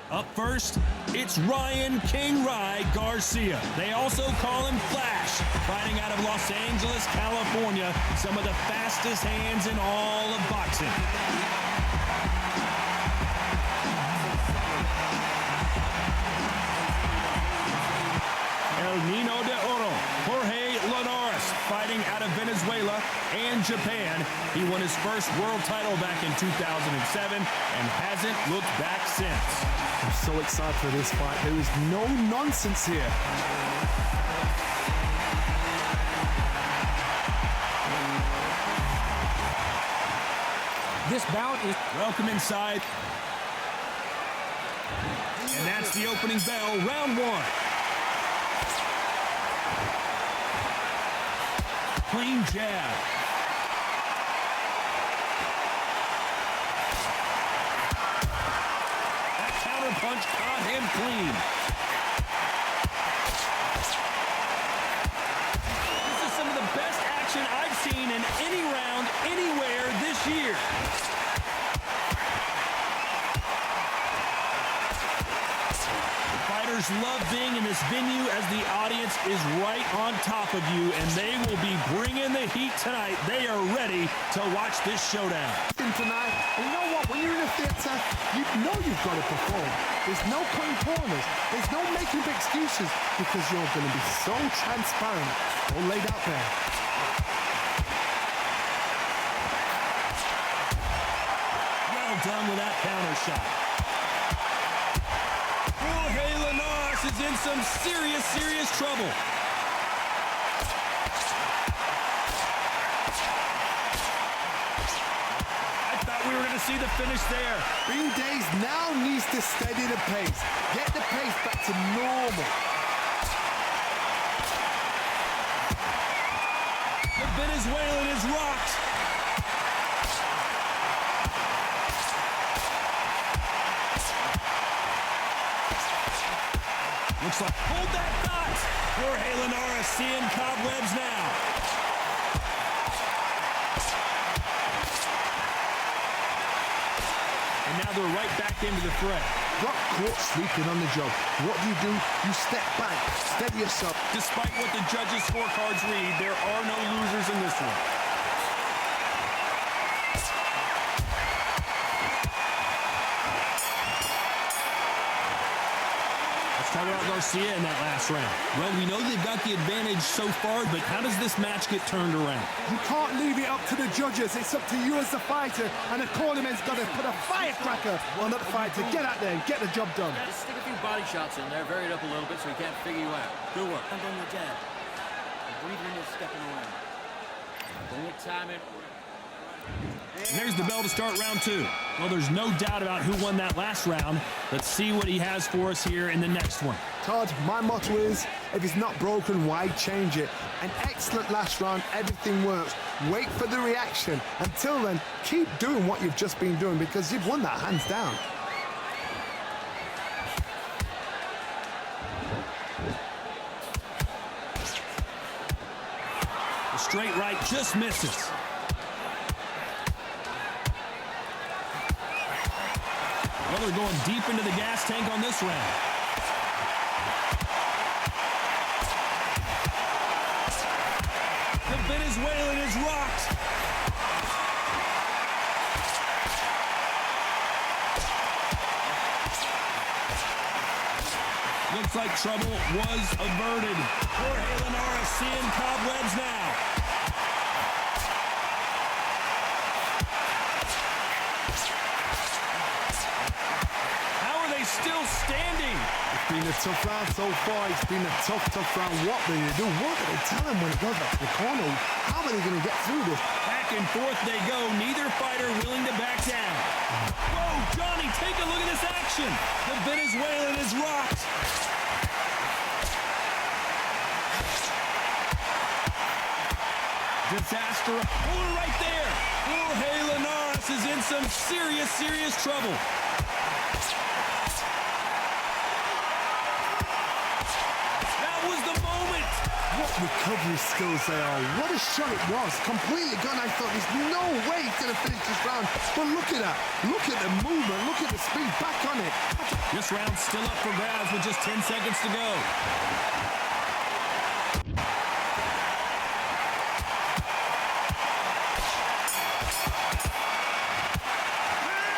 Up first, it's Ryan King Rye Garcia. They also call him Flash, fighting out of Los Angeles, California, some of the fastest hands in all of boxing. El Nino de Oro, Jorge Linares, fighting out of Venezuela and Japan. He won his first world title back in 2007 and hasn't looked back since. I'm so excited for this fight. There is no nonsense here. This bout is... Welcome inside. And that's the opening bell, round one. Clean jab. That counter punch caught him clean. This is some of the best action I've seen in any round, anywhere this year. Fighters love being in this venue as the audience is right on top of you, and they will be bringing the heat tonight. They are ready to watch this showdown. Tonight, and you know what? When you're in a theater, you know you've got to perform. There's no cutting corners. There's no making up excuses because you're going to be so transparent, all laid out there. Well done with that counter shot. Jorge Linares is in some serious trouble. I thought we were going to see the finish there. Green Days now needs to steady the pace. Get the pace back to normal. The Venezuelan is rocked. Looks like, hold that thought! Jorge Linares seeing cobwebs now. And now they're right back into the fray. Got caught sleeping on the job. What do? You step back, steady yourself. Despite what the judges' scorecards read, there are no losers in this one. Talk about Garcia in that last round. Well, we know they've got the advantage so far, but how does this match get turned around? You can't leave it up to the judges. It's up to you as the fighter, and the cornerman's got to put a firecracker on that fighter. Get out there and get the job done. Just stick a few body shots in there, vary it up a little bit so he can't figure you out. Good work. I'm on your jab. Breathe when you're stepping around. Bring it, time it. And there's the bell to start round two. Well, there's no doubt about who won that last round. Let's see what he has for us here in the next one. Todd, my motto is, if it's not broken, why change it? An excellent last round, everything works. Wait for the reaction. Until then, keep doing what you've just been doing because you've won that hands down. The straight right just misses. Well, they're going deep into the gas tank on this round. The Venezuelan is rocked. Looks like trouble was averted. Jorge Linares seeing cobwebs now. Still standing. It's been a tough round so far. It's been a tough round. What do you do? What do they tell him when he goes back to the corner? How are they going to get through this? Back and forth they go. Neither fighter willing to back down. Whoa, Johnny, take a look at this action. The Venezuelan is rocked. Disaster. Oh, right there. Jorge Linares is in some serious trouble. What recovery skills they are. What a shot it was. Completely gone. I thought there's no way he's going to finish this round. But look at that. Look at the movement. Look at the speed. Back on it. This round's still up for grabs with just 10 seconds to go.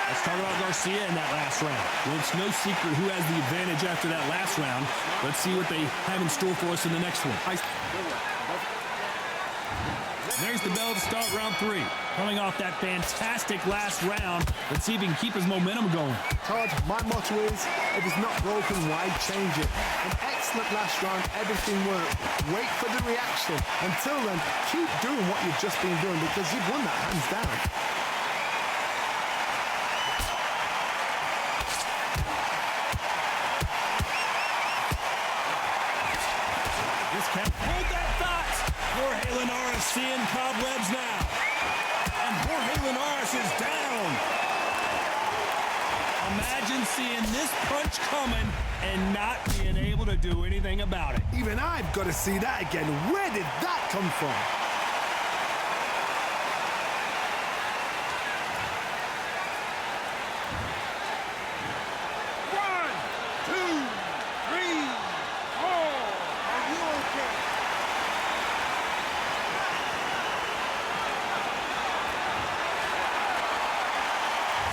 Let's talk about Garcia in that last round. Well, it's no secret who has the advantage after that last round. Let's see what they have in store for us in the next one. There's the bell to start round 3. Coming off that fantastic last round, let's see if he can keep his momentum going. Todd, my motto is, if it's not broken, why change it? An excellent last round, everything worked. Wait for the reaction. Until then, keep doing what you've just been doing because you've won that hands down. This can't hold that thought. Jorge Linares seeing cobwebs now. And Jorge Linares is down. Imagine seeing this punch coming and not being able to do anything about it. Even I've got to see that again. Where did that come from?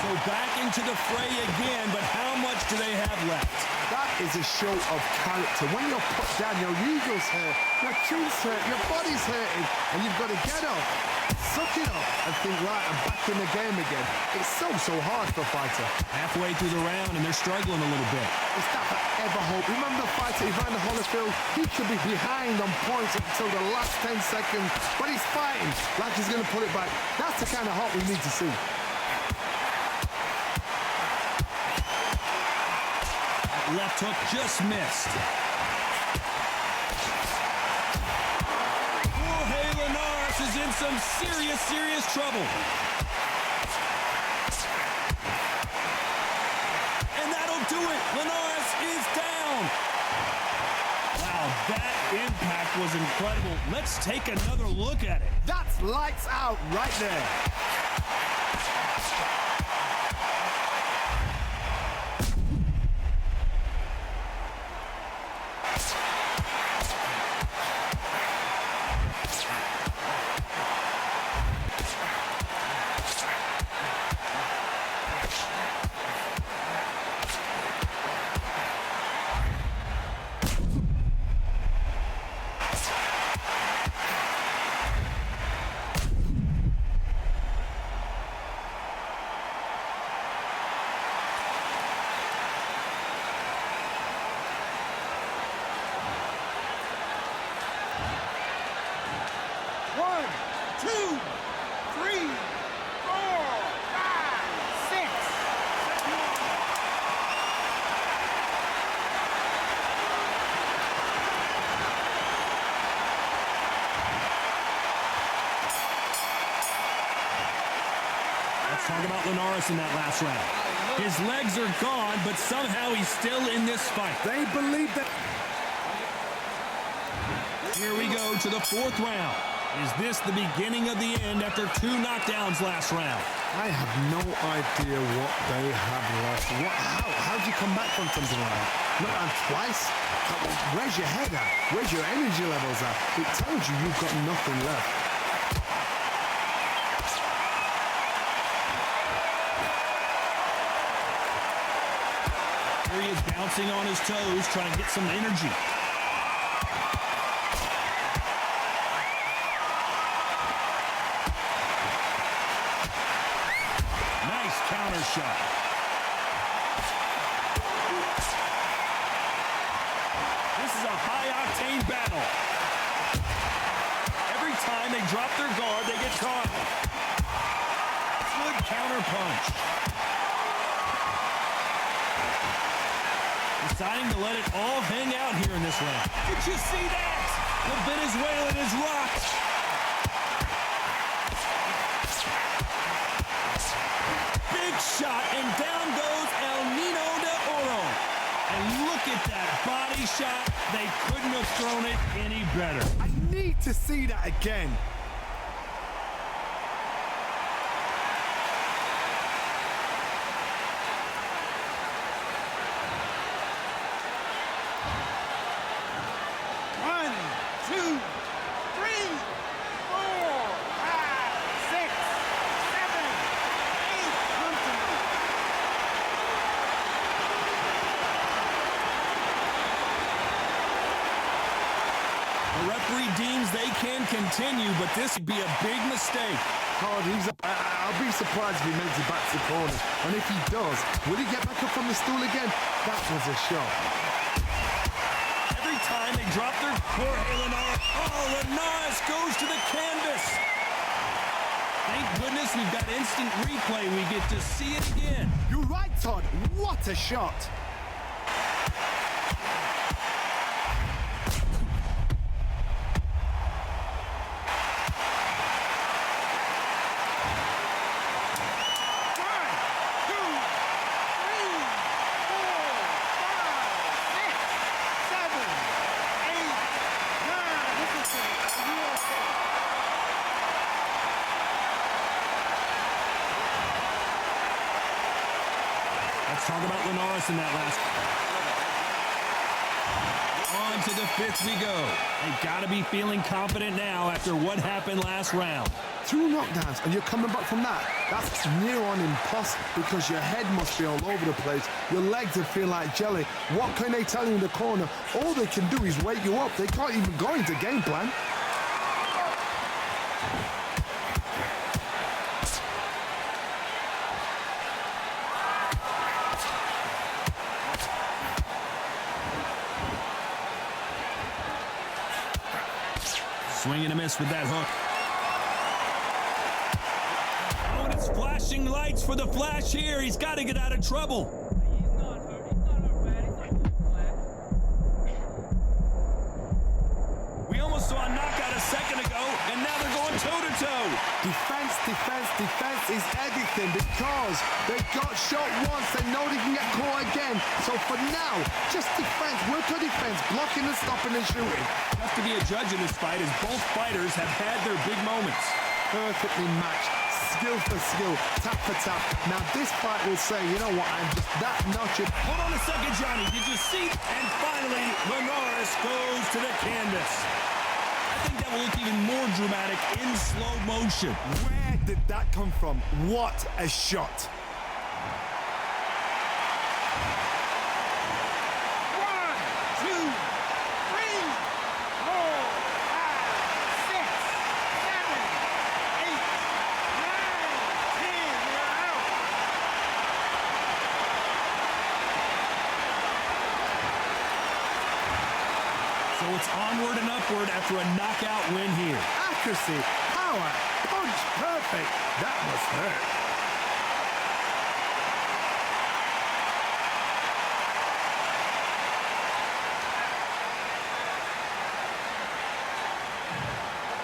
So back into the fray again, but how much do they have left? That is a show of character. When you're put down, your ego's hurt, your chin's hurt, your body's hurting, and you've got to get up, suck it up, and think, right, I'm back in the game again. It's so hard for a fighter. Halfway through the round, and they're struggling a little bit. It's that forever hope. Remember the fighter, Evander Holyfield? He could be behind on points until the last 10 seconds, but he's fighting like he's going to pull it back. That's the kind of hope we need to see. Left hook just missed. Jorge Linares is in some serious trouble. And that'll do it. Linares is down. Wow, that impact was incredible. Let's take another look at it. That's lights out right there. Talk about Linares in that last round. His legs are gone, but somehow he's still in this fight. They believe that. Here we go to the 4th round. Is this the beginning of the end after 2 knockdowns last round? I have no idea what they have left. How do you come back from something like that? Knocked down twice? Where's your head at? Where's your energy levels at? It tells you you've got nothing left. He is bouncing on his toes, trying to get some energy. Nice counter shot. This is a high-octane battle. Every time they drop their guard, they get caught. Good counter punch. Deciding to let it all hang out here in this round. Did you see that? The Venezuelan is rocked. Big shot, and down goes El Nino de Oro. And look at that body shot. They couldn't have thrown it any better. I need to see that again. the referee deems they can continue, but this would be a big mistake. I'll be surprised if he makes it back to the corner. And if he does, will he get back up from the stool again? That was a shot. Every time they drop their Jorge Linares. Oh, Linares goes to the canvas. Thank goodness we've got instant replay. We get to see it again. You're right, Todd. What a shot. Let's talk about Linares in that last. On to the fifth we go. They got to be feeling confident now after what happened last round. 2 knockdowns and you're coming back from that. That's near on impossible because your head must be all over the place. Your legs would feel like jelly. What can they tell you in the corner? All they can do is wake you up. They can't even go into game plan. Swing and a miss with that hook. Oh, and it's flashing lights for the flash here. He's got to get out of trouble. He's not hurt. He's not hurt bad. He's not too flat. We almost saw a knockout a second ago, and now they're going toe-to-toe. Defense, defense, defense is everything because they got shot once. They know they can get caught again. So for now, just defense, work on defense, blocking and stopping and shooting. Tough to be a judge in this fight as both fighters have had their big moments. Perfectly matched, skill for skill, tap for tap. Now this fight will say, you know what, I'm just that notch. Hold on a second, Johnny. Did you see? And finally, Linares goes to the canvas. I think that will look even more dramatic in slow motion. Where did that come from? What a shot. So it's onward and upward after a knockout win here. Accuracy, power, punch, perfect. That must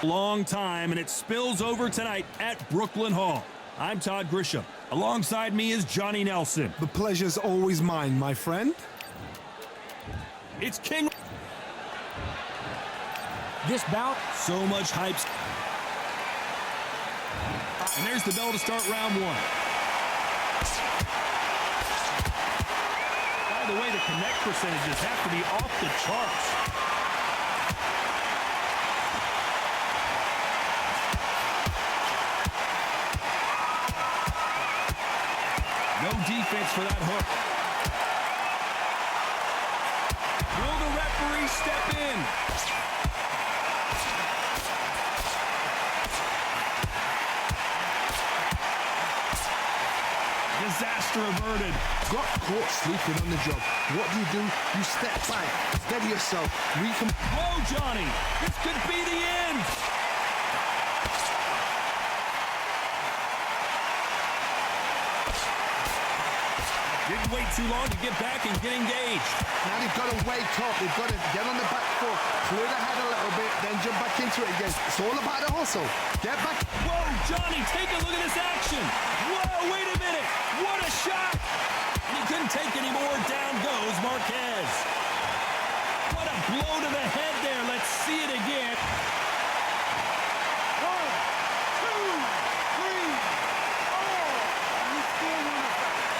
hurt. Long time, and it spills over tonight at Brooklyn Hall. I'm Todd Grisham. Alongside me is Johnny Nelson. The pleasure's always mine, my friend. It's King. This bout, So much hype. And there's the bell to start round one. By the way, the connect percentages have to be off the charts. No defense for that hook. Will the referee step in? Disaster averted. Got caught sleeping on the job. What do? You step back, steady yourself, Whoa, Johnny! This could be the end! Didn't wait too long to get back and get engaged. Now they've got to wake up. They've got to get on the back foot, clear the head a little bit, then jump back into it again. It's all about the hustle. Get back. Whoa, Johnny, take a look at this action. Whoa, wait a minute. What a shot. And he couldn't take any more. Down goes Marquez. What a blow to the head there. Let's see it again. 1, 2, 3, 4. And he still won the fight.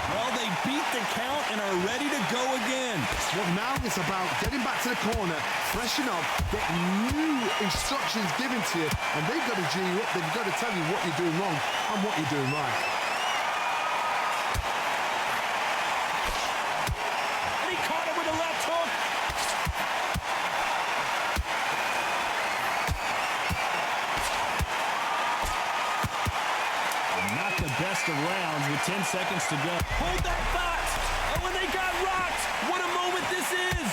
Well, they beat the count and are ready to go again. Well, now it's about getting back to the corner, freshen up, get new instructions given to you, and they've got to G you up. They've got to tell you what you're doing wrong and what you're doing right. list of rounds with 10 seconds to go. Hold that thought! Oh, and they got rocked! What a moment this is!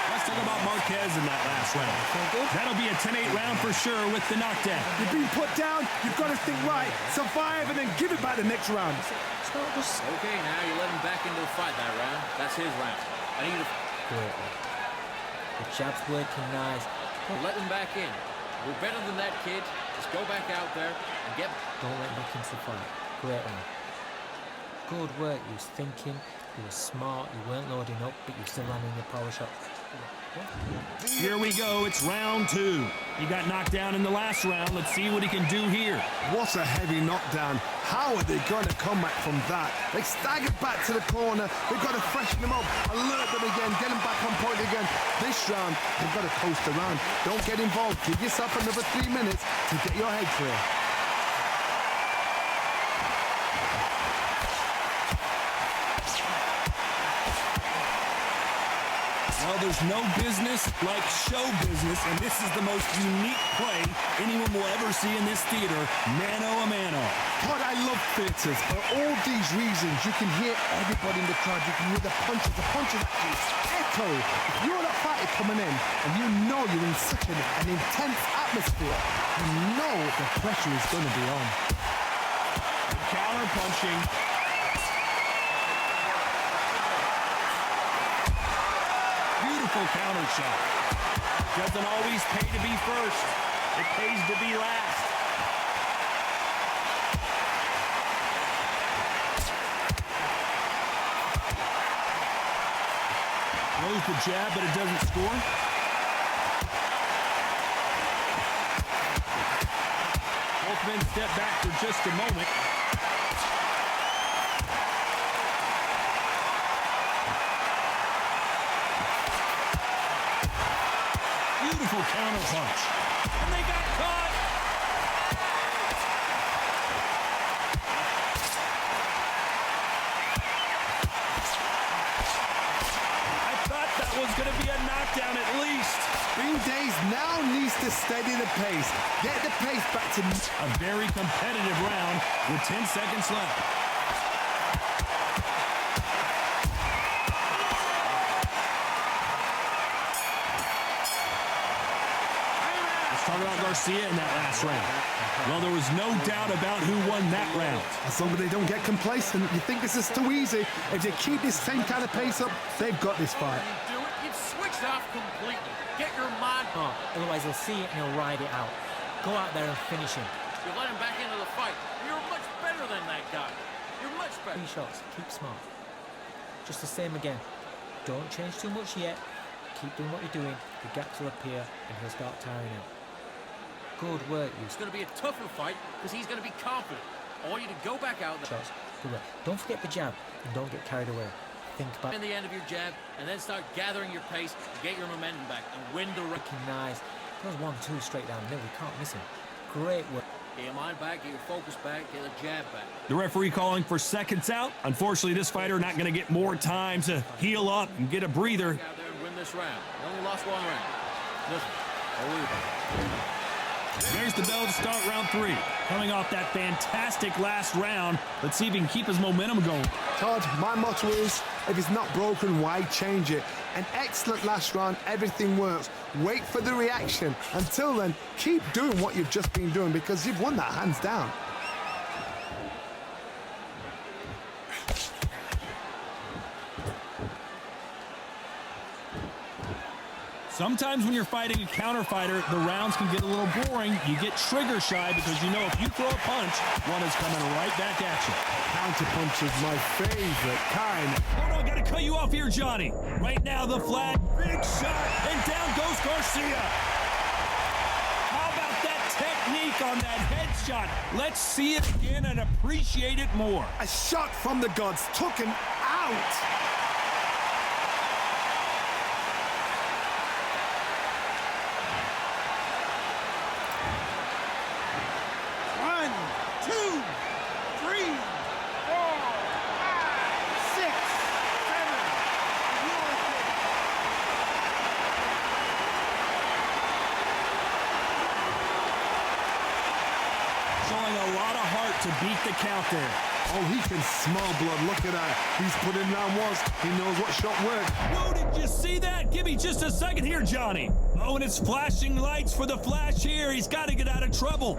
Let's talk about Marquez in that last round. That'll be a 10-8 round for sure with the knockdown. You've been put down, you've got to think right, survive, and then give it back the next round. Okay, now you let him back into the fight that round. That's his round. I need you to Great. The jab's working nice. let him back in. We're better than that, kid. Just go back out there and get... Don't let him back into the fight. Great round. Good work. You was thinking. You were smart. You weren't loading up, but you still landing your power shots. Here we go. It's round 2. He got knocked down in the last round. Let's see what he can do here. What a heavy knockdown. How are they going to come back from that? They staggered back to the corner. They've got to freshen them up, alert them again, get them back on point again. This round, they've got to coast around. Don't get involved. Give yourself another 3 minutes to get your head clear. Well, there's no business like show business, and this is the most unique play anyone will ever see in this theater, mano-a-mano. Todd, I love theatres. For all these reasons, you can hear everybody in the crowd. You can hear the punches actually echo. If you're that fighter coming in, and you know you're in such an intense atmosphere, you know the pressure is going to be on. Counter punching. Beautiful counter shot. Doesn't always pay to be first. It pays to be last. Throws the jab, but it doesn't score. Both men step back for just a moment. Beautiful counter punch. And they got caught. I thought that was going to be a knockdown at least. Green Days now needs to steady the pace. Get the pace back to... A very competitive round with 10 seconds left. Talk about Garcia in that last round. Well, there was no doubt about who won that round. As long as they don't get complacent, you think this is too easy. If they keep this same kind of pace up, they've got this fight. You do it, you've switched off completely. Get your mind... Oh, otherwise he'll see it and he'll ride it out. Go out there and finish him. You let him back into the fight. You're much better than that guy. You're much better. 3 shots. Keep smart. Just the same again. Don't change too much yet. Keep doing what you're doing. The gaps will appear and he'll start tiring out. Good work, you. It's going to be a tougher fight because he's going to be confident. I want you to go back out there. Shots. Good work. Don't forget the jab and don't get carried away. Think about In the end of your jab and then start gathering your pace and get your momentum back and win the round. Nice. Those 1-2 straight down the middle. We can't miss him. Great work. Get your mind back, get your focus back, get the jab back. The referee calling for seconds out. Unfortunately, this fighter not going to get more time to heal up and get a breather. Get out there and win this round. You only lost 1 round. Listen, don't worry about it. There's the bell to start round 3. Coming off that fantastic last round, let's see if he can keep his momentum going. Todd, my motto is, if it's not broken, why change it? An excellent last round, everything works. Wait for the reaction. Until then, keep doing what you've just been doing because you've won that hands down. Sometimes when you're fighting a counter fighter, the rounds can get a little boring. You get trigger shy because you know if you throw a punch, one is coming right back at you. Counter punch is my favorite kind. Hold on, gotta cut you off here, Johnny. Right now, the flag, big shot, and down goes Garcia. How about that technique on that headshot? Let's see it again and appreciate it more. A shot from the gods took him out. to beat the count there. Oh, he can smell blood. Look at that. He's put in round once. He knows what shot worked. Whoa, did you see that? Give me just a second here, Johnny. Oh, and it's flashing lights for the Flash here. He's got to get out of trouble.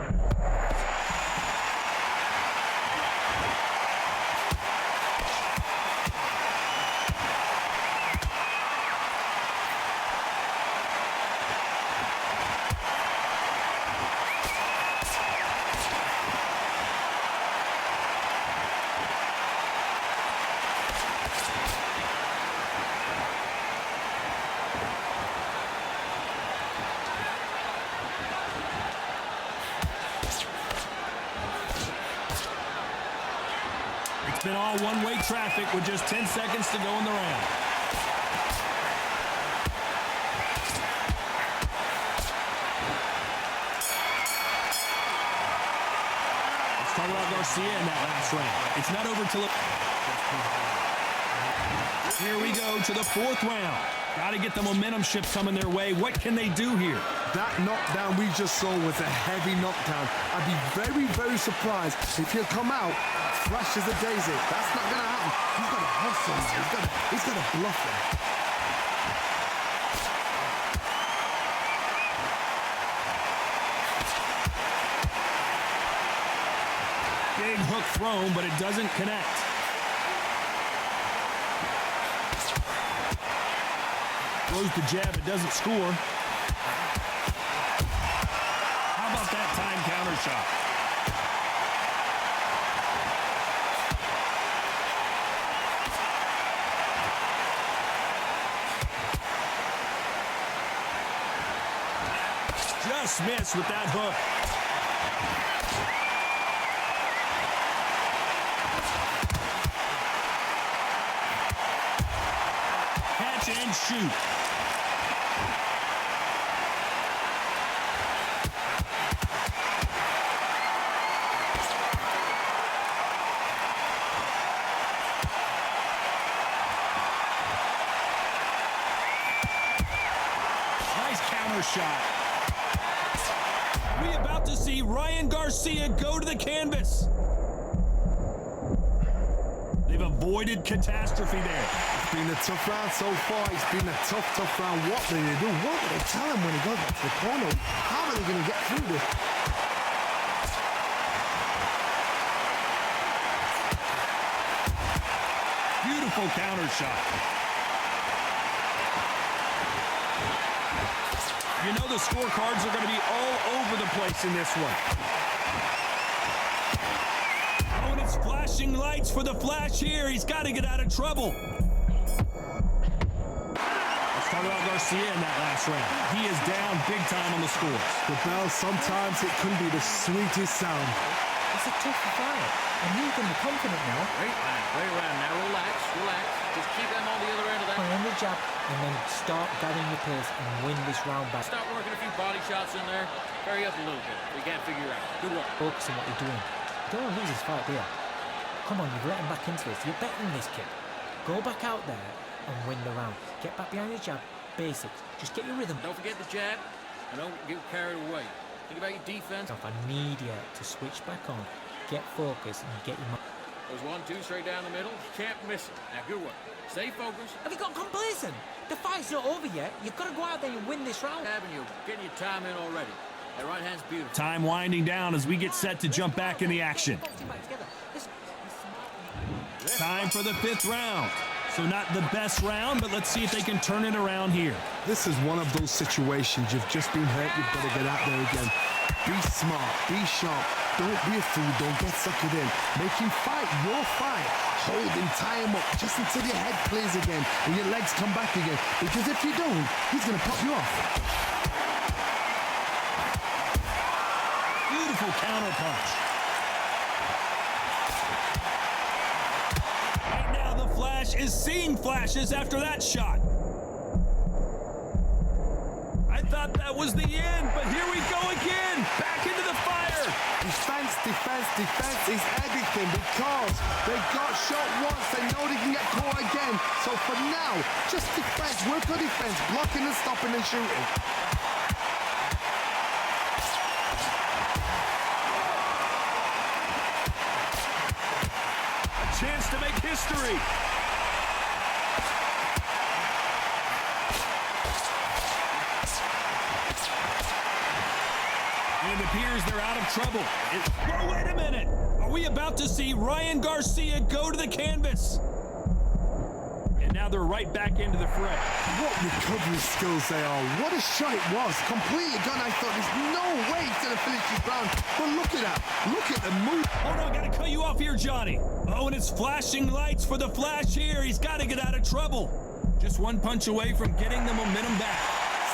It's been all one-way traffic with just 10 seconds to go in the round. Let's talk about Garcia in that last round. It's not over till Here we go to the fourth round. Got to get the momentum shift coming their way. What can they do here? That knockdown we just saw was a heavy knockdown. I'd be very, very surprised if he'll come out fresh as a daisy. That's not going to happen. He's got to hustle. He's got to bluff him. Big hook thrown, but it doesn't connect. Throws the jab, it doesn't score. How about that time counter shot? Just missed with that hook. Catch and shoot. Nice counter shot. We about to see Ryan Garcia go to the canvas. They've avoided catastrophe there. It's been a tough round so far. It's been a tough round. What do they do? What do they tell him when he goes back to the corner? How are they going to get through this? Beautiful counter shot. You know the scorecards are going to be all over the place in this one. Oh, and it's flashing lights for the Flash here. He's got to get out of trouble. Let's talk about Garcia in that last round. He is down big time on the scores. The bell, sometimes it can be the sweetest sound. It's a tough fight, and he's going to be confident now. Great round. Now relax. Just keep them on the other end of that. Find the jab, and then start gathering your pace and win this round back. Start working a few body shots in there. Hurry up a little bit. We can't figure out. Good work. Focus on what you're doing. You don't want to lose this fight, do you? Come on, you've let him back into this. You're betting this kid. Go back out there and win the round. Get back behind your jab. Basics. Just get your rhythm. Don't forget the jab, and don't get carried away. Think about your defense. I need you to switch back on, get focused, and get your mind. There's 1-2 straight down the middle. You can't miss it. Now, good work. Stay focused. Have you got complacent? The fight's not over yet. You've got to go out there and win this round. Having you getting your time in already. That right hand's beautiful. Time winding down as we get set to jump back in the action. Time for the fifth round. So not the best round, but let's see if they can turn it around here. This is one of those situations. You've just been hurt. You've got to get out there again. Be smart. Be sharp. Don't be a fool. Don't get suckered in. Make him fight your fight. Hold him, tie him up, just until your head clears again and your legs come back again. Because if you don't, he's going to pop you off. Beautiful counter punch. Right now, the Flash is seeing flashes after that shot. I thought that was the end, but here we go again. Back into the fire. Defense is everything because they got shot once. They know they can get caught again. So for now, just defense. Work on defense. Blocking and stopping and shooting. chance to make history. And it appears they're out of trouble. Oh, wait a minute. Are we about to see Ryan Garcia go to the canvas? And now they're right back into the fray. What recovery skills they are. What a shot it was. Completely gone. I thought there's no way he's going to finish this round. But look at that. Look at the move. Hold on, got to cut you off here, Johnny. Oh, and it's flashing lights for the Flash here. He's got to get out of trouble. Just one punch away from getting the momentum back.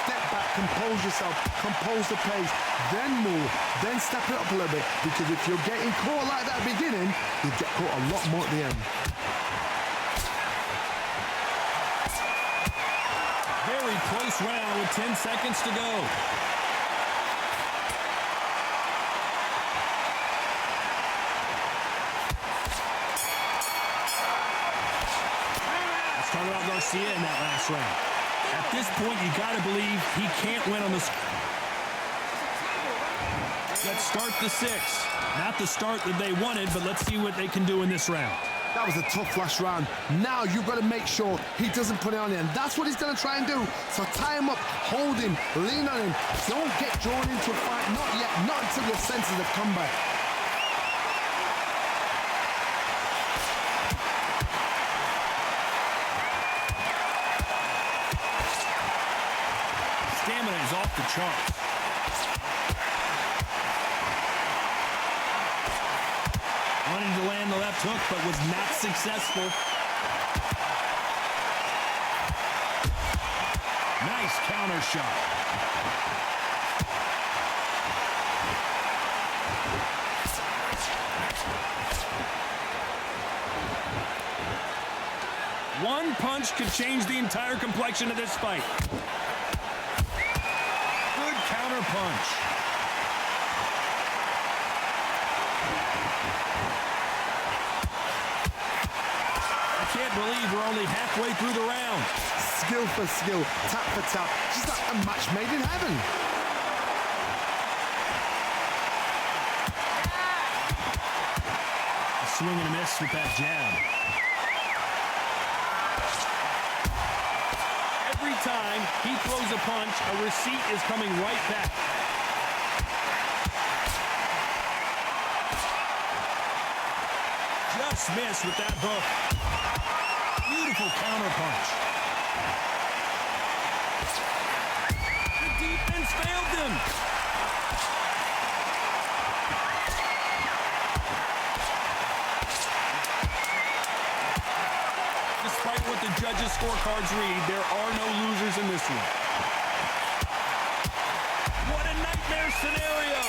Step back, compose yourself, compose the pace, then move, then step it up a little bit. Because if you're getting caught like that at the beginning, you get caught a lot more at the end. Very close round with 10 seconds to go. Let's talk about Garcia in that last round. At this point, you got to believe he can't win on the... Let's start the sixth. Not the start that they wanted, but let's see what they can do in this round. That was a tough last round. Now you've got to make sure he doesn't put it on you, and that's what he's going to try and do. So tie him up, hold him, lean on him. Don't get drawn into a fight. Not yet. Not until your senses have come back. Stamina is off the charts. Wanted to land the left hook, but was not successful. Nice counter shot. One punch could change the entire complexion of this fight. Good counter punch. I can't believe we're only halfway through the round. Skill for skill, tap for tap, just like a match made in heaven. A swing and a miss with that jab. Every time he throws a punch, a receipt is coming right back. Just missed with that hook. Beautiful counter punch. The defense failed them. Despite what the judges' scorecards read, there are no losers in this one. What a nightmare scenario!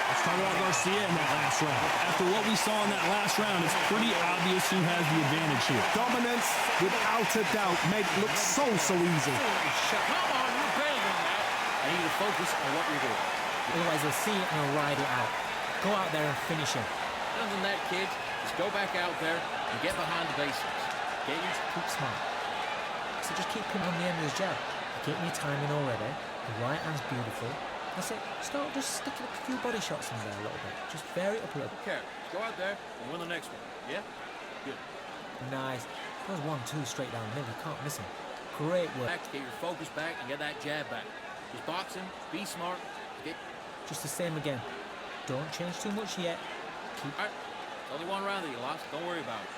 Let's talk about Garcia in that last round. After what we saw in that last round, it's pretty obvious who has the advantage here. Dominance, without a doubt, made it look so easy. Come on, you're better than that. I need you to focus on what you're doing. Otherwise, they'll see it and they'll ride it out. Go out there and finish him. Other than that, kids, just go back out there and get behind the basics. Get your... Keep smart. So just keep him on the end of his jab. You're getting your timing already. The right hand's beautiful. That's it. Start just sticking a few body shots in there a little bit. Just vary it up a little. Okay, go out there and win the next one. Yeah? Good. Nice. Goes 1-2 straight down the middle. You can't miss him. Great work. Back to get your focus back and get that jab back. Just box him, be smart, get... Just the same again. Don't change too much yet. Keep... All right, only one round that you lost. Don't worry about it.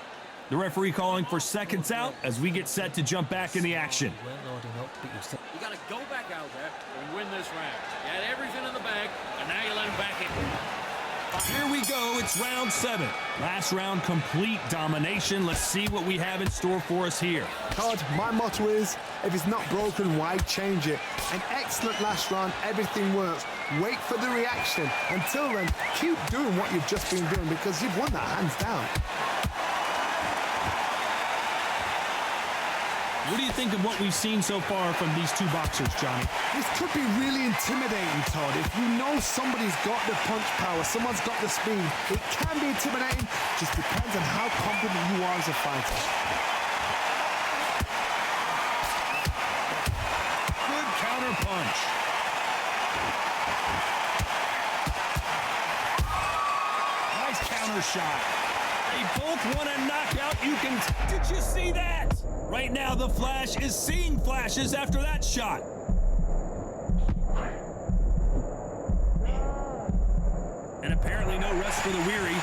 The referee calling for seconds out as we get set to jump back in the action. You weren't loading up, but you still... You got to go back out there and win this round. You had everything in the bag, and now you let him back in. Here we go. It's round 7. Last round, complete domination. Let's see what we have in store for us here. Todd, my motto is, if it's not broken, why change it? An excellent last round, everything works. Wait for the reaction. Until then, keep doing what you've just been doing because you've won that hands down. What do you think of what we've seen so far from these two boxers, Johnny? This could be really intimidating, Todd. If you know somebody's got the punch power, someone's got the speed, it can be intimidating. Just depends on how confident you are as a fighter. Good counter punch. Nice counter counter shot. They both want a knockout. You can... Did you see that? Right now, the Flash is seeing flashes after that shot. And apparently no rest for the weary.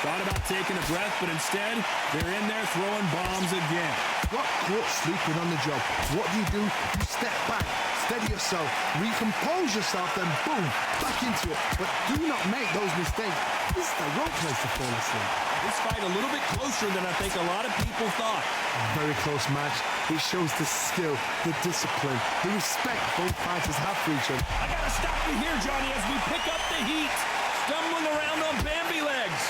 Thought about taking a breath, but instead, they're in there throwing bombs again. Got caught sleeping on the job. What do? You step back, steady yourself, recompose yourself, then boom, back into it. But do not make those mistakes. This is the wrong place to fall asleep. This fight a little bit closer than I think a lot of people thought. A very close match. It shows the skill, the discipline, the respect both fighters have for each other. I gotta stop you here, Johnny, as we pick up the heat. Stumbling around on Bambi legs.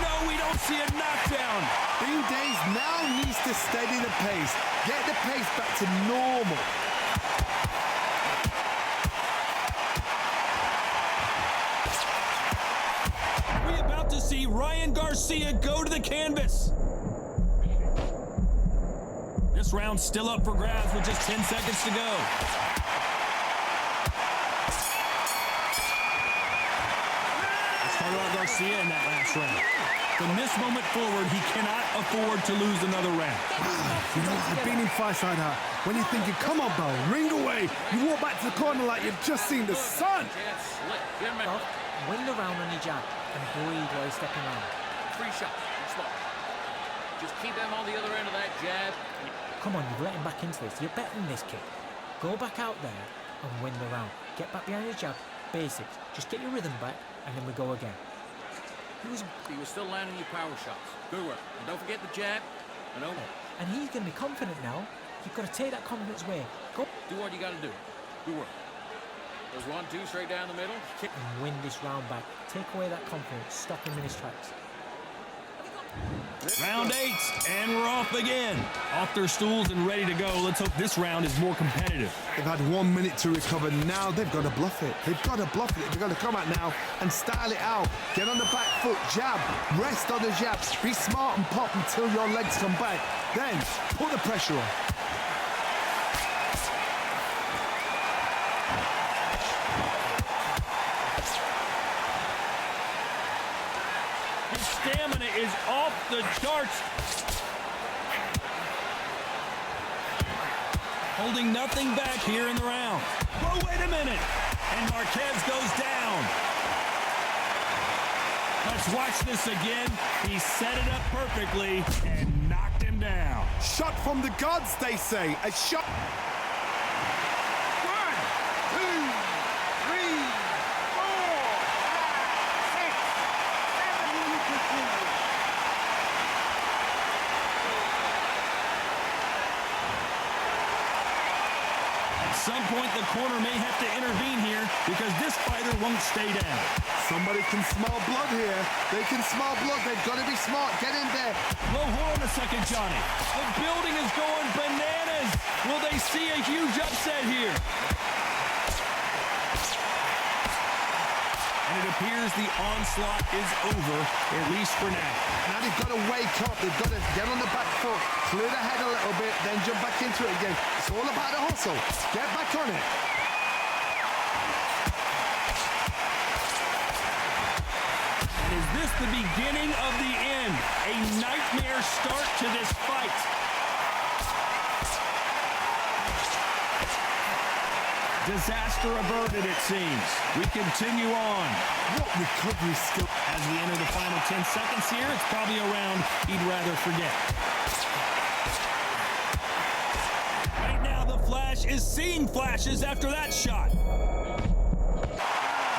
No, we don't see a knockdown. Bean Days now needs to steady the pace. Get the pace back to normal. We're about to see Ryan Garcia go to the canvas. This round's still up for grabs with just 10 seconds to go. About Garcia in that last round. From this moment forward, he cannot afford to lose another round. You know, I've been in fights like that. When you're thinking, come on, Bo, ring away. You walk back to the corner like you've just seen the sun. Well, win the round on your jab and breathe while you're stepping around. 3 shots. Slow. Just keep them on the other end of that jab. Come on, you've let him back into this. You're better than this kid. Go back out there and win the round. Get back behind your jab. Basics. Just get your rhythm back, and then we go again. He was still landing your power shots. Good work. And don't forget the jab. And he's going to be confident now. You've got to take that confidence away. Go. Do what you got to do. Good work. There's 1-2 straight down the middle. Kick. And win this round back. Take away that confidence. Stop him in his tracks. Round 8, and we're off again. Off their stools and ready to go. Let's hope this round is more competitive. They've had 1 minute to recover. Now they've got to bluff it. They've got to bluff it. They've got to come out now and style it out. Get on the back foot, jab, rest on the jab. Be smart and pop until your legs come back. Then put the pressure on. His stamina is off the charts. Holding nothing back here in the round. Whoa, wait a minute. And Marquez goes down. Let's watch this again. He set it up perfectly and knocked him down. Shot from the gods, they say. A shot. 1, 2, 3, 4, 5, 6, 7. At some point, the corner may have to intervene here because this fighter won't stay down. Somebody can smell blood here. They can smell blood. They've got to be smart. Get in there. Whoa, hold on a second, Johnny. The building is going bananas. Will they see a huge upset here? And it appears the onslaught is over, at least for now. Now they've got to wake up. They've got to get on the back foot, clear the head a little bit, then jump back into it again. It's all about the hustle. Get back on it. And is this the beginning of the end? A nightmare start to this fight. Disaster averted, it seems. We continue on. What recovery skill. As we enter the final 10 seconds here, it's probably a round he'd rather forget. Right now, the Flash is seeing flashes after that shot.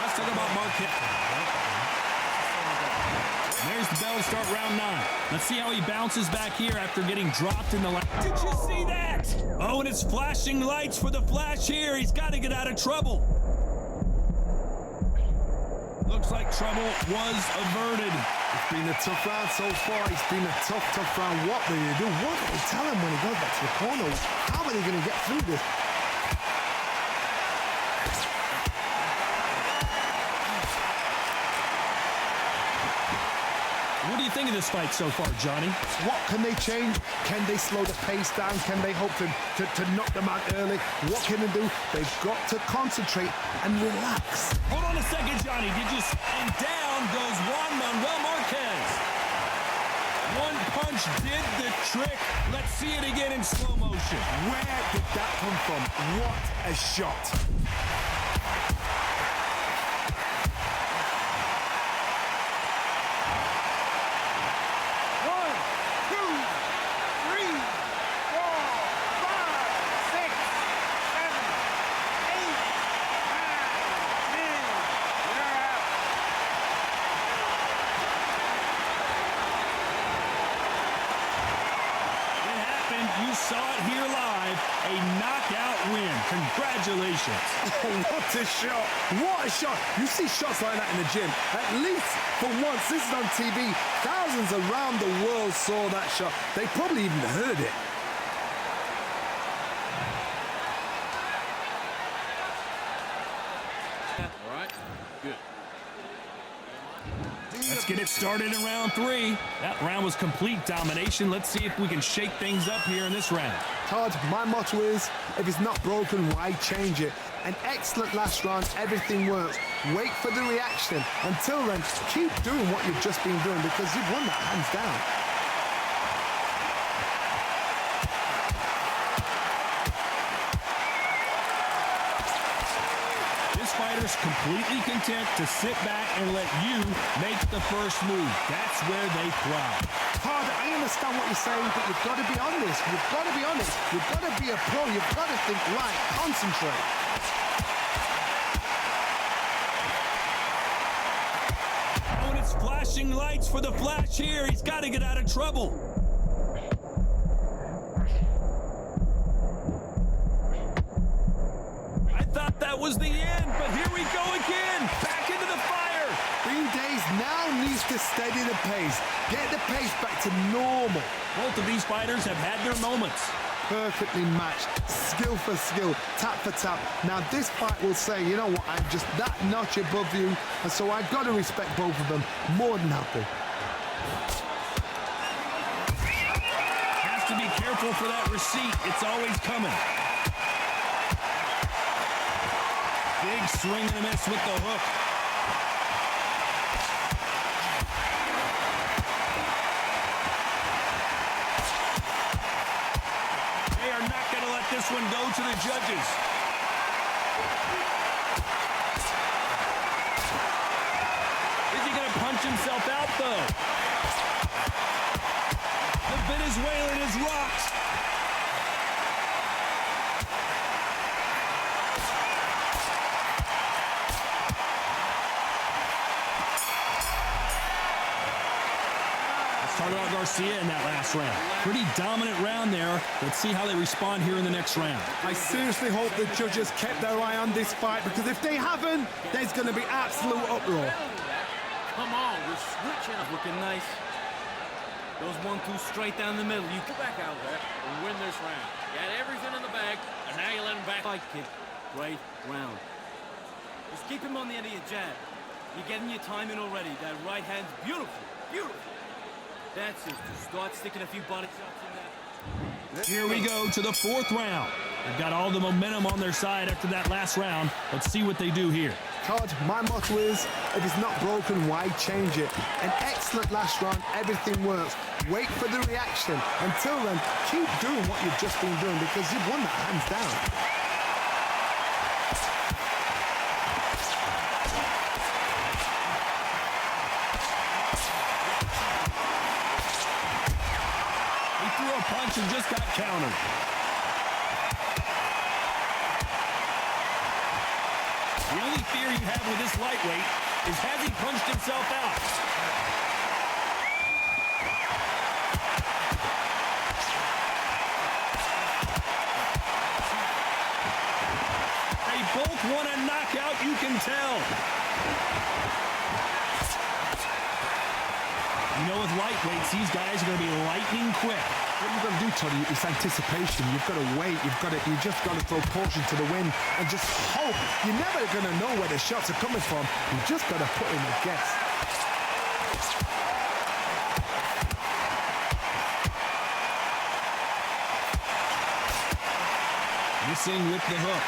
Let's talk about Marquez. There's the bell to start round 9. Let's see how he bounces back here after getting dropped in the last. Did you see that? Oh, and it's flashing lights for the Flash here. He's got to get out of trouble. Looks like trouble was averted. It's been a tough round so far. It's been a tough round. What do you do? What do they tell him when he goes back to the corner? How are they going to get through this? What do you think of this fight so far, Johnny? What can they change? Can they slow the pace down? Can they hope to knock them out early? What can they do? They've got to concentrate and relax. Hold on a second, Johnny. And down goes Juan Manuel Marquez. One punch did the trick. Let's see it again in slow motion. Where did that come from? What a shot. You saw it here live, a knockout win. Congratulations. Oh, what a shot. What a shot. You see shots like that in the gym. At least for once, this is on TV. Thousands around the world saw that shot. They probably even heard it. All right, good. Let's get it started in round 3. That round was complete domination. Let's see if we can shake things up here in this round. Todd, my motto is, if it's not broken, why change it? An excellent last round, everything works. Wait for the reaction. Until then, keep doing what you've just been doing because you've won that hands down. Fighter's completely content to sit back and let you make the first move. That's where they thrive. Todd, I understand what you're saying, but you've got to be honest. You've got to be honest. You've got to be a pro. You've got to think right. Concentrate. Oh, and it's flashing lights for the Flash here. He's got to get out of trouble. That was the end, but here we go again. Back into the fire. Green Days now needs to steady the pace. Get the pace back to normal. Both of these fighters have had their moments. Perfectly matched, skill for skill, tap for tap. Now this fight will say, you know what, I'm just that notch above you, and so I've got to respect both of them more than happy. Has to be careful for that receipt. It's always coming. Big swing and a miss with the hook. They are not going to let this one go to the judges. Is he going to punch himself out, though? The Venezuelan is rocked. Talk about Garcia in that last round. Pretty dominant round there. Let's see how they respond here in the next round. I seriously hope the judges kept their eye on this fight because if they haven't, there's going to be absolute uproar. Come on, we're switching up. Looking nice. Those 1-2 straight down the middle. You go back out there and win this round. You had everything in the bag, and now you let him back. Fight, kid. Great round. Just keep him on the end of your jab. You're getting your time in already. That right hand's beautiful. Beautiful. That's it. Just start sticking a few body shots in there. Here we go to the 4th round. They've got all the momentum on their side after that last round. Let's see what they do here. Todd, my motto is, if it's not broken, why change it? An excellent last round, everything works. Wait for the reaction. Until then, keep doing what you've just been doing because you've won that hands down. Punch and just got countered. The only fear you have with this lightweight is has he punched himself out? They both want a knockout, you can tell. You know, with lightweights, these guys are going to be lightning quick. What you've got to do, Toddy, is anticipation. You've got to wait. You just got to throw caution to the wind and just hope. You're never going to know where the shots are coming from. You just got to put in a guess. Missing with the hook.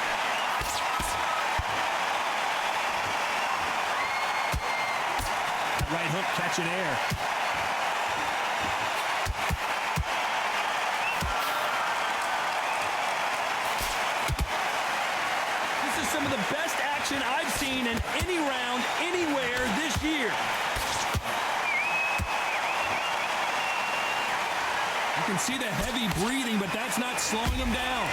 That right hook catching air. This is some of the best action I've seen in any round, anywhere this year. You can see the heavy breathing, but that's not slowing him down.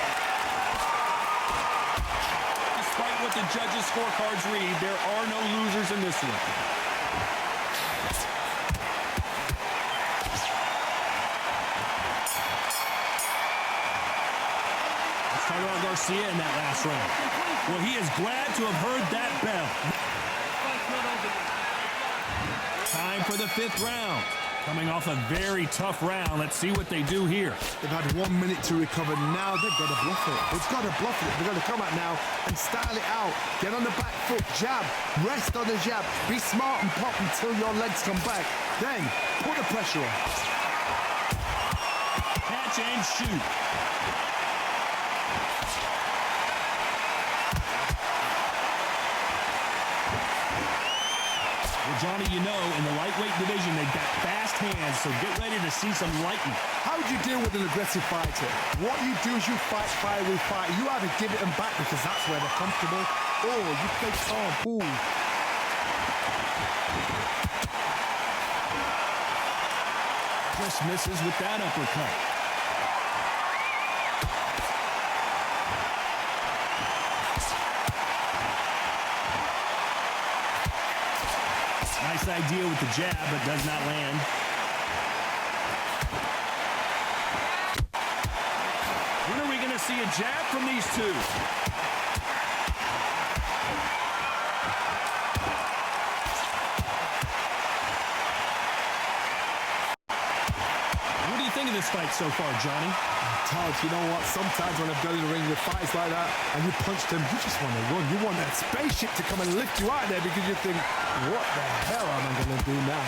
Despite what the judges' scorecards read, there are no losers in this one. Let's talk about Garcia in that last round. Well, he is glad to have heard that bell. Time for the 5th round. Coming off a very tough round. Let's see what they do here. They've had 1 minute to recover. Now they've got to bluff it. They've got to bluff it. They've got to come out now and style it out. Get on the back foot, jab, rest on the jab. Be smart and pop until your legs come back. Then put the pressure on. Catch and shoot. Johnny, you know, in the lightweight division, they've got fast hands, so get ready to see some lightning. How would you deal with an aggressive fighter? What you do is you fight fire with fire. You either give it them back because that's where they're comfortable, or you play calm, cool. Just misses with that uppercut. Nice idea with the jab, but does not land. When are we going to see a jab from these two? What do you think of this fight so far, Johnny? Todd, you know what? Sometimes when I've done in the ring with fights like that and you punch them, you just want to run. You want that spaceship to come and lift you out there because you think, what the hell am I going to do now?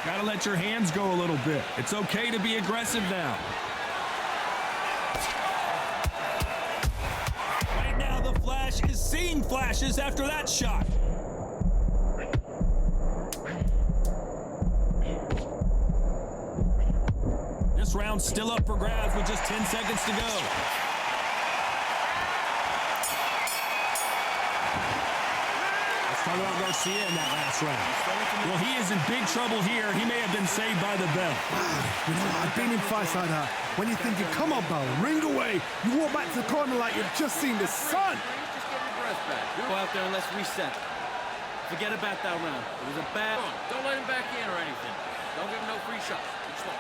Gotta let your hands go a little bit. It's okay to be aggressive now. Right now, the Flash is seeing flashes after that shot. This round's still up for grabs with just 10 seconds to go. Let's talk about Garcia in that last round. Well, he is in big trouble here. He may have been saved by the bell. You know, I've been in fights like that. When you're thinking, come on, Bell, ring away. You walk back to the corner like you've just seen the sun. Just get your breath back. Go out there and let's reset. Forget about that round. It was a bad... Don't let him back in or anything. Don't give him no free shots. Keep slow.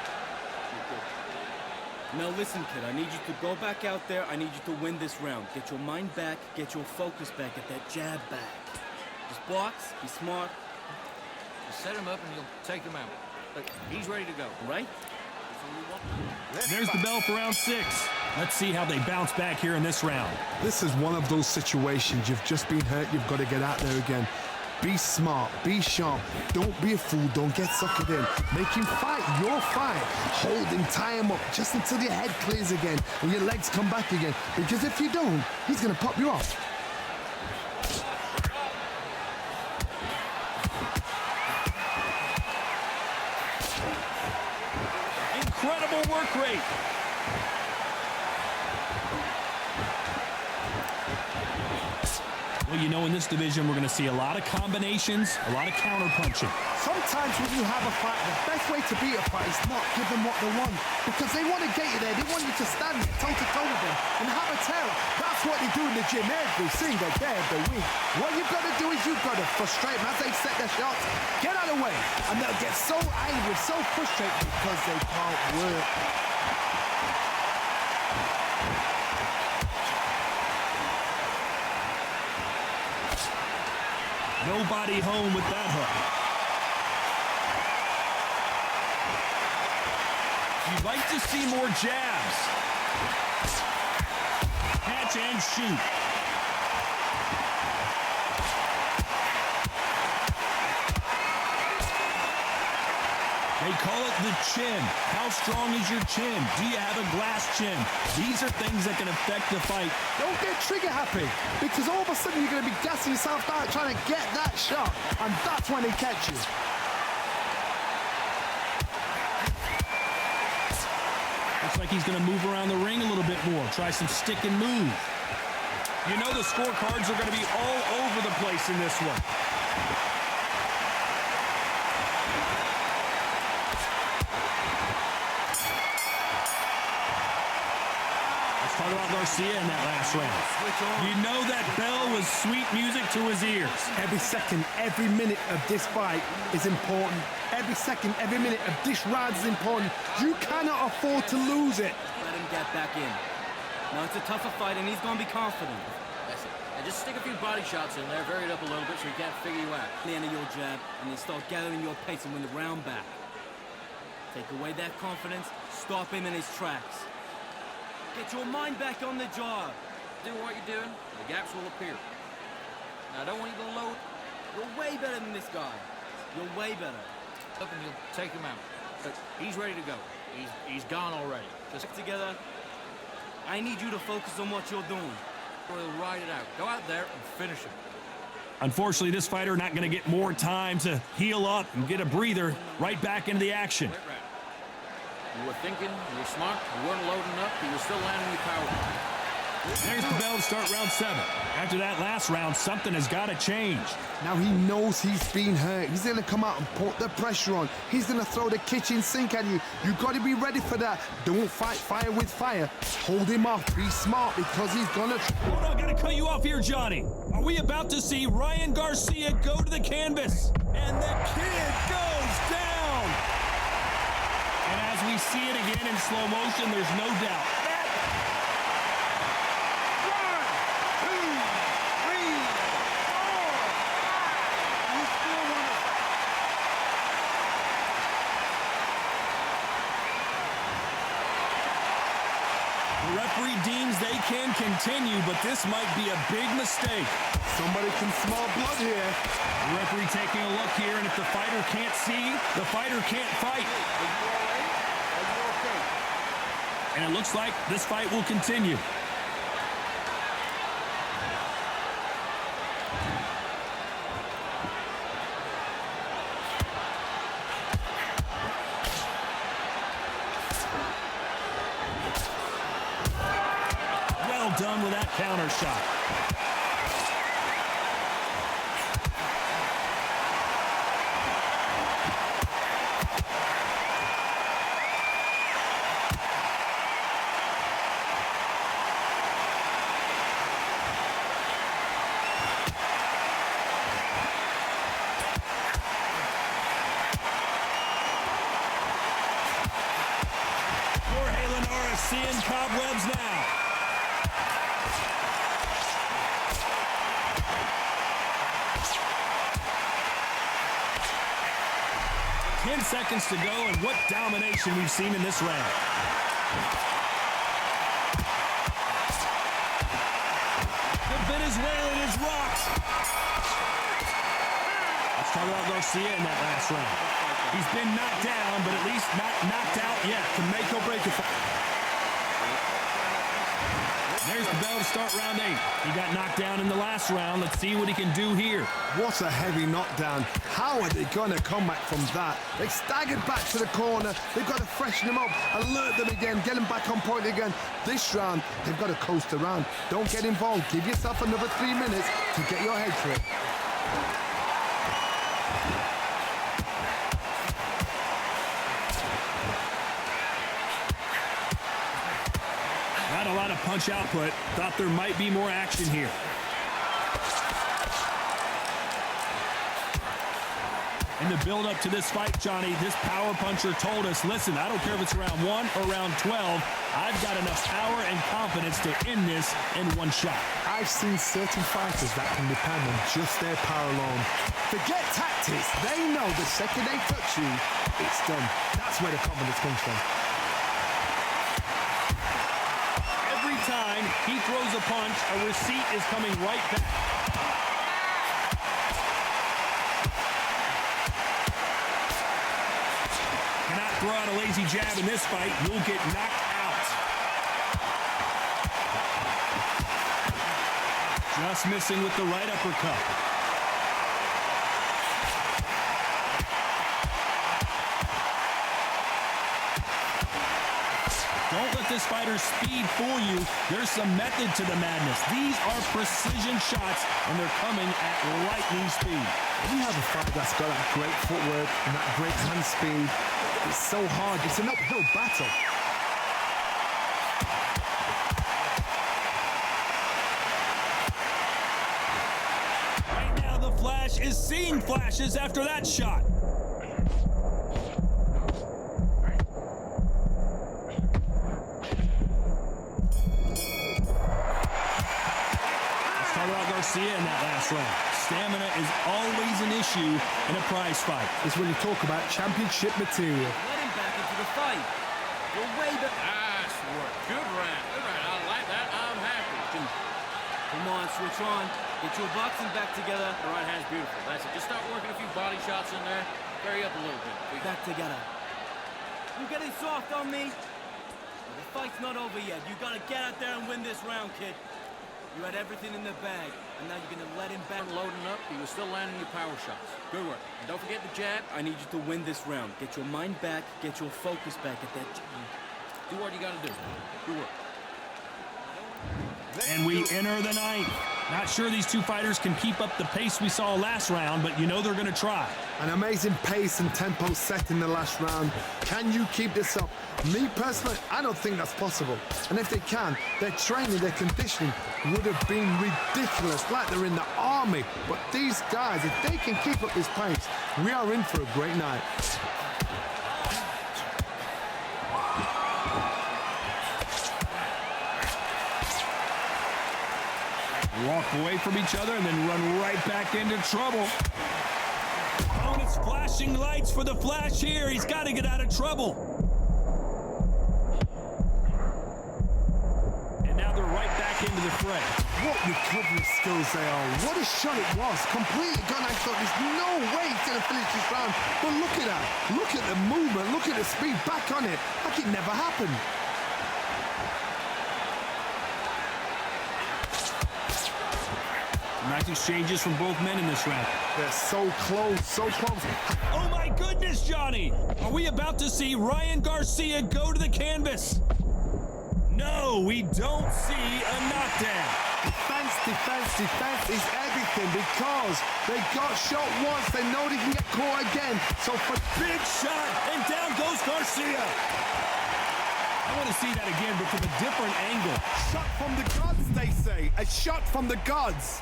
Now listen, kid, I need you to go back out there. I need you to win this round. Get your mind back, get your focus back, get that jab back. Just box, be smart. Just set him up and you'll take him out. Look, he's ready to go. Right? There's the bell for round 6. Let's see how they bounce back here in this round. This is one of those situations. You've just been hurt. You've got to get out there again. Be smart. Be sharp. Don't be a fool. Don't get suckered in. Make him fight your fight. Hold him, tie him up just until your head clears again and your legs come back again. Because if you don't, he's going to pop you off. Incredible work rate. Well, you know, in this division, we're going to see a lot of combinations, a lot of counter-punching. Sometimes when you have a fight, the best way to beat a fight is not give them what they want. Because they want to get you there. They want you to stand toe-to-toe with them and have a terror. That's what they do in the gym every single day of the week. What you've got to do is you've got to frustrate them as they set their shots. Get out of the way. And they'll get so angry, so frustrated because they can't work. Nobody home with that hook. You'd like to see more jabs. Catch and shoot. They call it the chin. How strong is your chin? Do you have a glass chin? These are things that can affect the fight. Don't get trigger happy, because all of a sudden you're going to be gassing yourself out trying to get that shot, and that's when he catches. Looks like he's going to move around the ring a little bit more. Try some stick and move. You know the scorecards are going to be all over the place in this one. Let's talk about Garcia in that last round. You know that bell was sweet music to his ears. Every second, every minute of this fight is important. Every second, every minute of this round is important. You cannot afford to lose it. Let him get back in. Now it's a tougher fight, and he's going to be confident. That's it. And just stick a few body shots in there, vary it up a little bit so he can't figure you out. The end of your jab, and then start gathering your pace and win the round back. Take away that confidence, stop him in his tracks. Get your mind back on the job. Do what you're doing, the gaps will appear. Now, I don't want you to load You're way better than this guy. You're way better. up and you'll take him out. But he's ready to go. He's gone already. Just Stick together. I need you to focus on what you're doing. we'll ride it out. Go out there and finish him. Unfortunately, this fighter not going to get more time to heal up and get a breather right back into the action. Right round. You were thinking, you were smart, you weren't loading up, you were still landing your power. There's the bell to start round 7. After that last round, something has got to change. Now he knows he's been hurt. He's going to come out and put the pressure on. He's going to throw the kitchen sink at you. You've got to be ready for that. Don't fight fire with fire. Hold him off. Be smart because he's going to... Hold on, got to cut you off here, Johnny. Are we about to see Ryan Garcia go to the canvas? And the kid goes down. And as we see it again in slow motion, there's no doubt. The referee deems they can continue, but this might be a big mistake. Somebody can smell blood here. The referee taking a look here, and if the fighter can't see, the fighter can't fight. And it looks like this fight will continue. Well done with that counter shot. Seeing cobwebs now. Ten seconds to go, and what domination we've seen in this round. The Venezuelan is rocked. Let's talk about Garcia in that last round. He's been knocked down, but at least not knocked out yet to make or break a fight. There's the bell to start round 8. He got knocked down in the last round. Let's see what he can do here. What a heavy knockdown. How are they going to come back from that? They staggered back to the corner. They've got to freshen them up, alert them again, get them back on point again. This round, they've got to coast around. Don't get involved. Give yourself another 3 minutes to get your head through it. Not a lot of punch output. Thought there might be more action here. In the build-up to this fight, Johnny, this power puncher told us, listen, I don't care if it's round 1 or round 12, I've got enough power and confidence to end this in one shot. I've seen certain fighters that can depend on just their power alone. Forget tactics. They know the second they touch you, it's done. That's where the confidence comes from. Every time he throws a punch, a receipt is coming right back. Throw out a lazy jab in this fight, you'll get knocked out. Just missing with the right uppercut. Don't let this fighter's speed fool you. There's some method to the madness. These are precision shots, and they're coming at lightning speed. When you have a fight that's got that great footwork and that great hand speed, it's so hard. It's an uphill battle. Right now, the Flash is seeing flashes after that shot. Let's talk about Garcia in that last round. Stamina is always an issue in a prize fight. It's when you talk about championship material. Let him back into the fight. Go way back. Nice work. Good round. Good round. I like that. I'm happy. Come on, switch on. Get your boxing back together. The right hand's beautiful. That's it. Just start working a few body shots in there. Vary up a little bit. Back together. You're getting soft on me. The fight's not over yet. You gotta get out there and win this round, kid. You had everything in the bag, and now you're gonna let him back. Loading up. He was still landing your power shots. Good work. And don't forget the jab. I need you to win this round. Get your mind back. Get your focus back at that. Do what you gotta do. Good work. And we enter the ninth. Not sure these two fighters can keep up the pace we saw last round, but you know they're going to try. An amazing pace and tempo set in the last round. Can you keep this up? Me personally, I don't think that's possible. And if they can, their training, their conditioning would have been ridiculous, like they're in the army. But these guys, if they can keep up this pace, we are in for a great night. Walk away from each other and then run right back into trouble. Oh, and it's flashing lights for the Flash here. He's got to get out of trouble. And now they're right back into the fray. What recovery skills they are. What a shot it was. Completely gone. I thought there's no way he's going to finish this round. But look at that. Look at the movement. Look at the speed back on it. Like it never happened. Nice exchanges from both men in this round. They're so close, so close. Oh my goodness, Johnny! Are we about to see Ryan Garcia go to the canvas? No, we don't see a knockdown. Defense, defense, defense is everything because they got shot once. They know they can get caught again. So for Big shot, and down goes Garcia. I want to see that again, but from a different angle. shot from the gods, they say. A shot from the gods.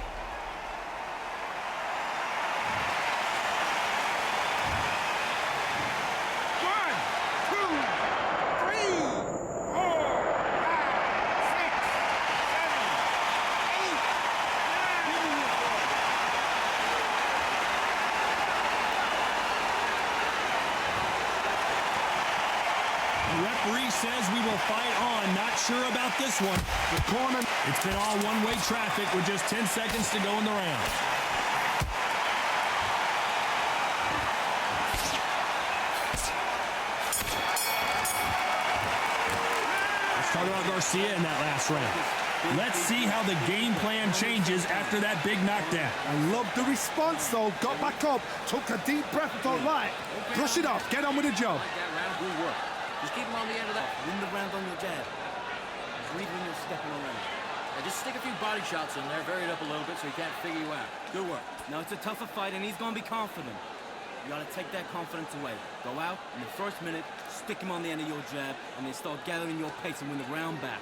Referee says we will fight on. Not sure about this one. The corner. It's been all one-way traffic with just 10 seconds to go in the round. Let's talk about Garcia in that last round. Let's see how the game plan changes after that big knockdown. I love the response, though. Got back up, took a deep breath and thought, right, brush it off, get on with the job. Like that round. Good work. Just keep him on the end of that. Win the round on your jab. Breathe when you're stepping around. And just stick a few body shots in there, vary it up a little bit so he can't figure you out. Good work. Now it's a tougher fight, and he's gonna be confident. You gotta take that confidence away. Go out in the first minute, stick him on the end of your jab, and then start gathering your pace and win the round back.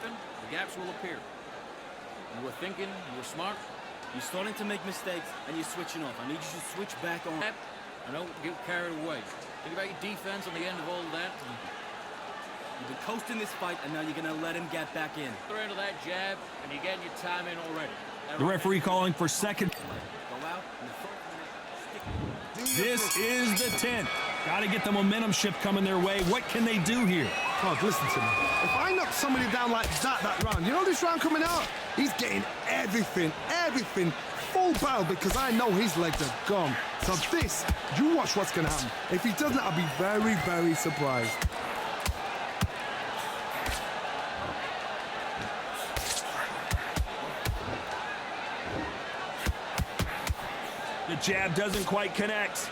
The gaps will appear. You were thinking, you were smart. You're starting to make mistakes, and you're switching off. I need you to switch back on. And don't get carried away. Think about your defense on the end of all of that. You've been coasting this fight, and now you're gonna let him get back in. Other end of that jab, and you're getting your time in already. The referee calling for second. Go out in the first minute, stick. This is the 10th. Got to get the momentum shift coming their way. What can they do here? God, listen to me. If I knock somebody down like that round, you know this round coming out? He's getting everything full battle because I know his legs are gone. So this, you watch what's going to happen. If he doesn't, I'll be very, very surprised. The jab doesn't quite connect.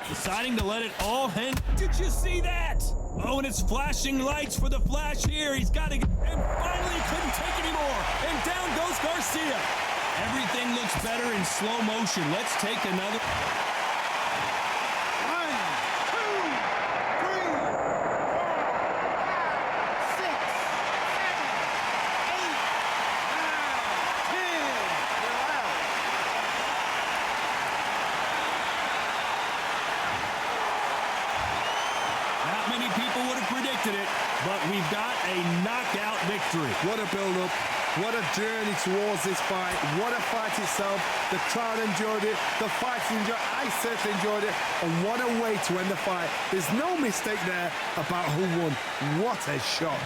Deciding to let it all hang. Did you see that? Oh, and it's flashing lights for the flash here. He's got to get... And finally, he couldn't take anymore. And down goes Garcia. Everything looks better in slow motion. Let's take another... 1, 2, 3, 4, 5, 6, 7, 8, 9, 10. You're out. Not many people would have predicted it, but we've got a knockout victory. What a build-up. What a journey towards this fight. What a fight itself. The crowd enjoyed it. The fighters enjoyed it. I certainly enjoyed it. And what a way to end the fight. There's no mistake there about who won. What a shot.